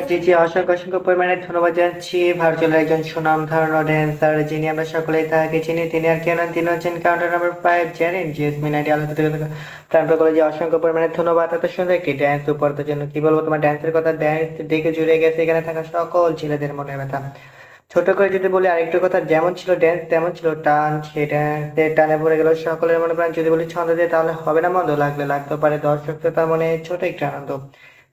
জি, জি। অসংখ্য, অসংখ্য পরিমাণে ধন্যবাদ জানাচ্ছি ভার্চুয়াল একজন সুনামধন্য ড্যান্সার যিনি আমরা সকলেই তাকে চিনি। তিনি আর কেউ নন, তিনি হচ্ছেন কাউন্টার নাম্বার 5 জেরিন। জেসমিন আইডি আলোকিত ট্রান্সফার কলেজে অসংখ্য পরিমাণে ধন্যবাদ এত সুন্দর একটি ড্যান্স উপহার জন্য। কি বলবো, তোমার ড্যান্সের কথা ড্যান্স দেখে জুড়ে গেছে এখানে থাকা সকল ছেলেদের মনের ব্যথা। ছোট করে যদি বলি আরেকটু কথা, যেমন ছিল ড্যান্স তেমন ছিল টান, সেই ড্যান্সের টানে পড়ে গেল সকলের মনে প্রাণ। যদি বলি ছন্দ দিয়ে তাহলে হবে না মন্দ, লাগলে লাগতে পারে দর্শক শ্রোতার মনে ছোট একটু আনন্দ।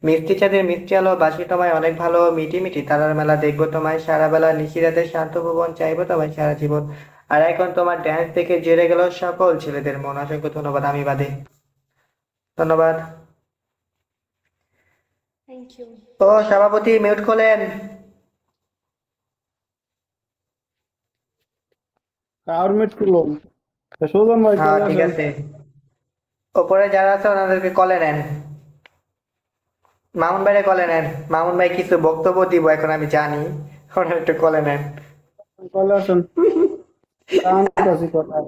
মিষ্টি চাঁদের মিষ্টি আলো, বাসি তোমায় অনেক ভালো, মিটি মিটি তারার মেলা, দেখবো তোমায় সারা বেলা, নিশিরাতের শান্ত ভুবন, চাইবো তোমায় সারা জীবন। আর এখন তোমার ড্যান্স দেখে জেরে গেল সকল ছেলেদের মন। অসংখ্য ধন্যবাদ, আমি বাদে। ধন্যবাদ। Thank you. ও সভাপতি, মিউট খোলেন। মিট করলো সুজন ভাই হ্যাঁ, চলে ঠিক আসেন। আছে। ওপরে যারা আছে ওনাদেরকে কলে নেন। মামুন ভাইরে কলে নেন। মামুন ভাই কিছু বক্তব্য দিব এখন, আমি জানি। ওনার একটু কলে নেন। চলে আসেন। কাছে কথা।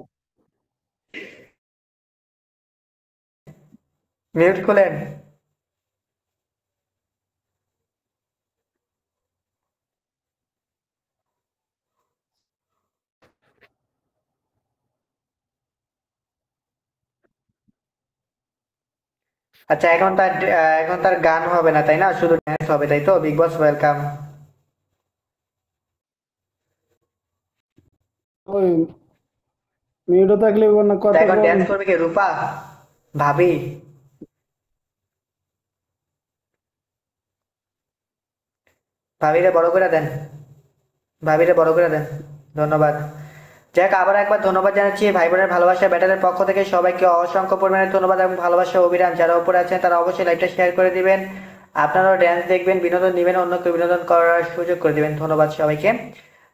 মিউট খোলেন। আচ্ছা, এখন তার গান হবে না তাই না, শুধু ড্যান্স হবে তাই তো? বিগ বস ওয়েলকাম। ওই মিউটে থাকলে না তা কথা এখন কম। ড্যান্স করবে কি রূপা ভাবি? ভাবিরে বড় করে দেন। ভাবিরে বড় করে দেন। ধন্যবাদ। যাক, আবার একবার ধন্যবাদ জানাচ্ছি ভাই বোনের ভালোবাসা ব্যাটারের পক্ষ থেকে সবাইকে অসংখ্য পরিমাণে ধন্যবাদ এবং ভালোবাসা অভিযান। যারা উপরে আছেন তারা অবশ্যই লাইভটা শেয়ার করে দিবেন। আপনারাও ড্যান্স দেখবেন, বিনোদন দিবেন, অন্যকে বিনোদন করার সুযোগ করে দিবেন। ধন্যবাদ সবাইকে।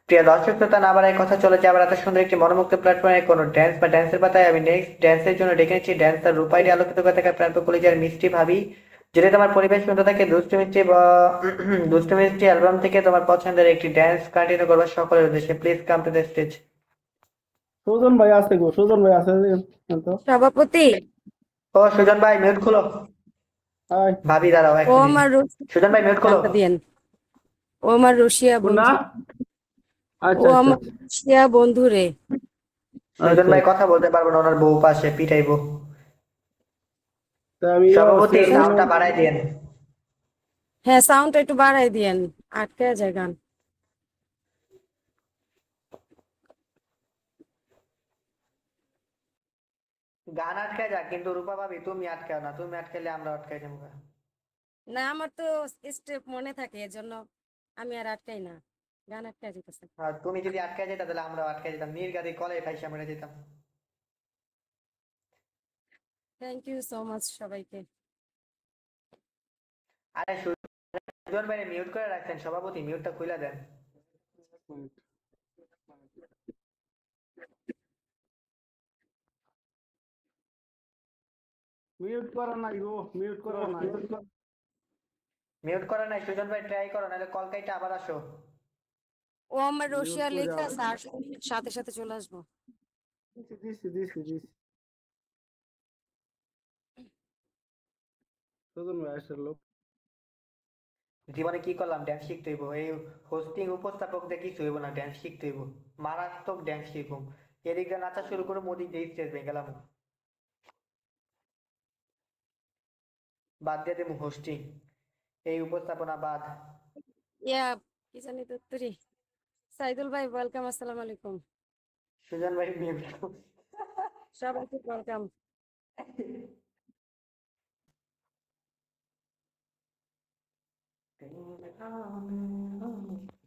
প্রিয় দর্শক শ্রোতা, না আবার কথা চলে যায় আবার এত সুন্দর একটি মনোমুগ্ধ প্ল্যাটফর্মে কোনো ড্যান্স বা ড্যান্সের পাতায় আমি নেক্সট ড্যান্সের জন্য ডেকে নিচ্ছি ড্যান্সার রূপাইডি আলোকিত করে থাকা প্রান্ত কলেজের মিষ্টি ভাবি। যদি তোমার পরিবেশ সুন্দর থাকে, দুষ্টু মিষ্টি বা দুষ্টু মিষ্টি অ্যালবাম থেকে তোমার পছন্দের একটি ড্যান্স কন্টিনিউ করবার সকলের উদ্দেশ্যে please come to the stage. Sujan ভাই আছে গো, সুজন ভাই আছে তো। সভাপতি, ও সুজন ভাই, মিউট খুলো। হাই ভাবি দাঁড়াও এক ও মিনিট। আমার সুজন ভাই, মিউট খুলো। গানটা দিয়েন। ও আমার রশিয়া কোনটা? বন্ধু। ও আচ্ছা আচ্ছা আমার রশিয়া বন্ধু রে। সুজন আচ্ছা। ভাই কথা বলতে পারবো না, ওনার বউ পাশে পিটাইবো। তা আমি সভাপতি, চেয়ারম্যান। সাউন্ডটা বাড়াই দিয়েন। হ্যাঁ, সাউন্ডটা একটু বাড়াই দিয়েন, আটকে যায় গান। গান আটকে যাক, কিন্তু রূপা ভাবি তুমি আটকাও না, তুমি আটকালে আমরা আটকাই যাবো। না, আমার তো স্টেপ মনে থাকে, এজন্য আমি আর আটকাই না, গান আটকায় যেতেছে। আর তুমি যদি আটকে যেতা তাহলে আমরাও আটকে যেতাম, নির্গাদি কলে ফাইসা মেরে যেতাম। থ্যাংক ইউ সো মাচ সবাইকে। আরে সুজন ভাই মিউট করে রাখছেন, সভাপতি মিউটটা খুলে দেন। মিউট করা নাই গো, মিউট করা নাই। মিউট করা নাই সুজন ভাই, ট্রাই করো, নাহলে কল কাইটা আবার আসো। ও আমার মিউট রশিয়া করে লেখা আছে, আর সাথে সাথে চলে আসবো। দিছি। সুজন ভাই আসছে লোক। জীবনে কি করলাম, ড্যান্স শিখতে হইব। এই হোস্টিং উপস্থাপকদের কিছু হইব না, ড্যান্স শিখতে হইব। মারাত্মক ড্যান্স শিখুম। এদিক দিয়ে নাচা শুরু করে ওদিক দিয়ে স্টেজ ভেঙে গেলাম। বাদ দিয়ে দেবো হোস্টিং, এই উপস্থাপনা বাদ। ইয়া, কি জানি তো তুই। সাইদুল ভাই ওয়েলকাম, আসসালামু আলাইকুম। সুজন ভাই মিউট। সবাইকে ওয়েলকাম।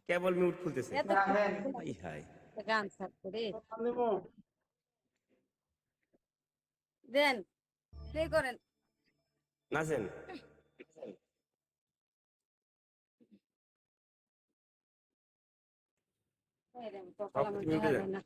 কেবল মিউট খুলতেছে। এত রাখবেন। High high. গান স্টার্ট করে নেবো। দেন, প্লে করেন। নাচেন। এই রে, কপাল সব আমার মিউটে দেখা যান। যায় না।